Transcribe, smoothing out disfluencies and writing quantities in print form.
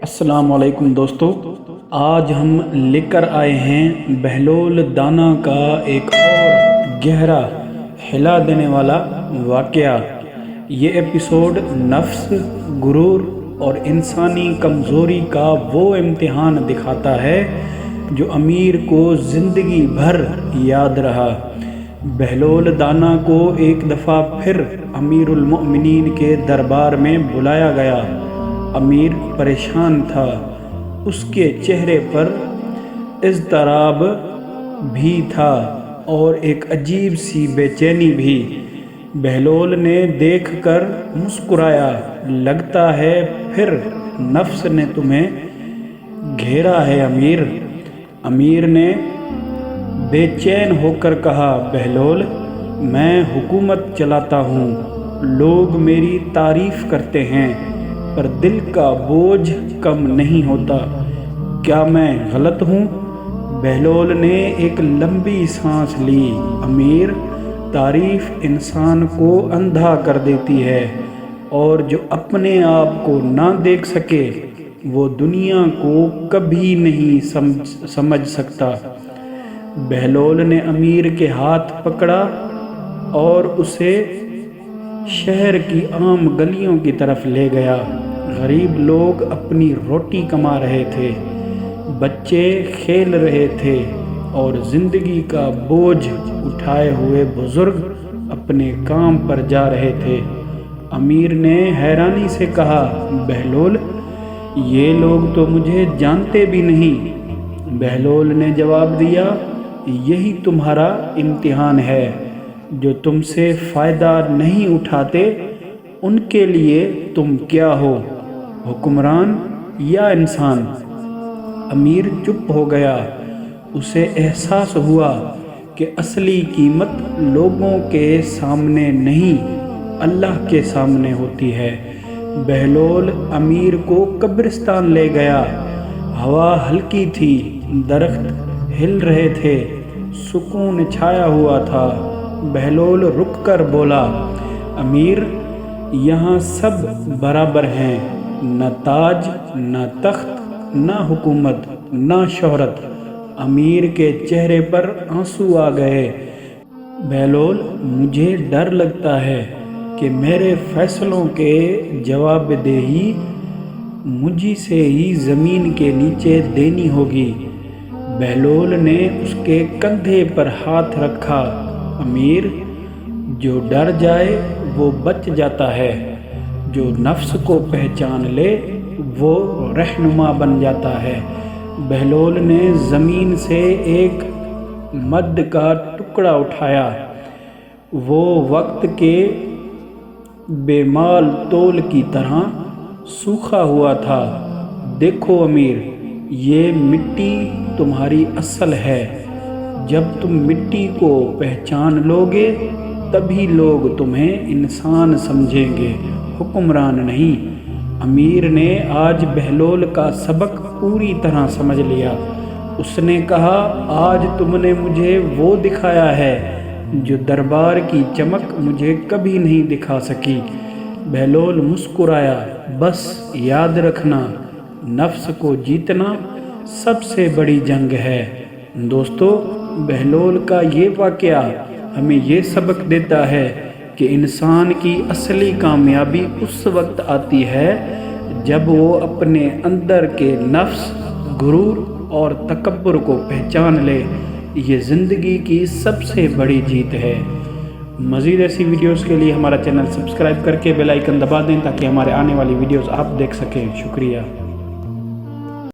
السلام علیکم دوستو، آج ہم لے کر آئے ہیں بہلول دانا کا ایک اور گہرا ہلا دینے والا واقعہ۔ یہ ایپیسوڈ نفس، غرور اور انسانی کمزوری کا وہ امتحان دکھاتا ہے جو امیر کو زندگی بھر یاد رہا۔ بہلول دانا کو ایک دفعہ پھر امیر المؤمنین کے دربار میں بلایا گیا۔ امیر پریشان تھا، اس کے چہرے پر اضطراب بھی تھا اور ایک عجیب سی بے چینی بھی۔ بہلول نے دیکھ کر مسکرایا، لگتا ہے پھر نفس نے تمہیں گھیرا ہے امیر۔ امیر نے بے چین ہو کر کہا، بہلول، میں حکومت چلاتا ہوں، لوگ میری تعریف کرتے ہیں، پر دل کا بوجھ کم نہیں ہوتا۔ کیا میں غلط ہوں؟ بہلول نے ایک لمبی سانس لی۔ امیر، تعریف انسان کو اندھا کر دیتی ہے، اور جو اپنے آپ کو نہ دیکھ سکے وہ دنیا کو کبھی نہیں سمجھ سکتا۔ بہلول نے امیر کے ہاتھ پکڑا اور اسے شہر کی عام گلیوں کی طرف لے گیا۔ غریب لوگ اپنی روٹی کما رہے تھے، بچے کھیل رہے تھے اور زندگی کا بوجھ اٹھائے ہوئے بزرگ اپنے کام پر جا رہے تھے۔ امیر نے حیرانی سے کہا، بہلول، یہ لوگ تو مجھے جانتے بھی نہیں۔ بہلول نے جواب دیا، یہی تمہارا امتحان ہے۔ جو تم سے فائدہ نہیں اٹھاتے ان کے لیے تم کیا ہو، حکمران یا انسان؟ امیر چپ ہو گیا۔ اسے احساس ہوا کہ اصلی قیمت لوگوں کے سامنے نہیں، اللہ کے سامنے ہوتی ہے۔ بہلول امیر کو قبرستان لے گیا۔ ہوا ہلکی تھی، درخت ہل رہے تھے، سکون چھایا ہوا تھا۔ بہلول رک کر بولا، امیر، یہاں سب برابر ہیں، نہ تاج، نہ تخت، نہ حکومت، نہ شہرت۔ امیر کے چہرے پر آنسو آ گئے۔ بہلول، مجھے ڈر لگتا ہے کہ میرے فیصلوں کے جواب دہی مجھ سے ہی زمین کے نیچے دینی ہوگی۔ بہلول نے اس کے کندھے پر ہاتھ رکھا، امیر، جو ڈر جائے وہ بچ جاتا ہے، جو نفس کو پہچان لے وہ رہنما بن جاتا ہے۔ بہلول نے زمین سے ایک مد کا ٹکڑا اٹھایا، وہ وقت کے بے مال تول کی طرح سوکھا ہوا تھا۔ دیکھو امیر، یہ مٹی تمہاری اصل ہے۔ جب تم مٹی کو پہچان لوگے تبھی لوگ تمہیں انسان سمجھیں گے، حکمران نہیں۔ امیر نے آج بہلول کا سبق پوری طرح سمجھ لیا۔ اس نے کہا، آج تم نے مجھے وہ دکھایا ہے جو دربار کی چمک مجھے کبھی نہیں دکھا سکی۔ بہلول مسکرایا، بس یاد رکھنا، نفس کو جیتنا سب سے بڑی جنگ ہے۔ دوستو، بہلول کا یہ واقعہ ہمیں یہ سبق دیتا ہے کہ انسان کی اصلی کامیابی اس وقت آتی ہے جب وہ اپنے اندر کے نفس، غرور اور تکبر کو پہچان لے۔ یہ زندگی کی سب سے بڑی جیت ہے۔ مزید ایسی ویڈیوز کے لیے ہمارا چینل سبسکرائب کر کے بیل آئیکن دبا دیں تاکہ ہمارے آنے والی ویڈیوز آپ دیکھ سکیں۔ شکریہ۔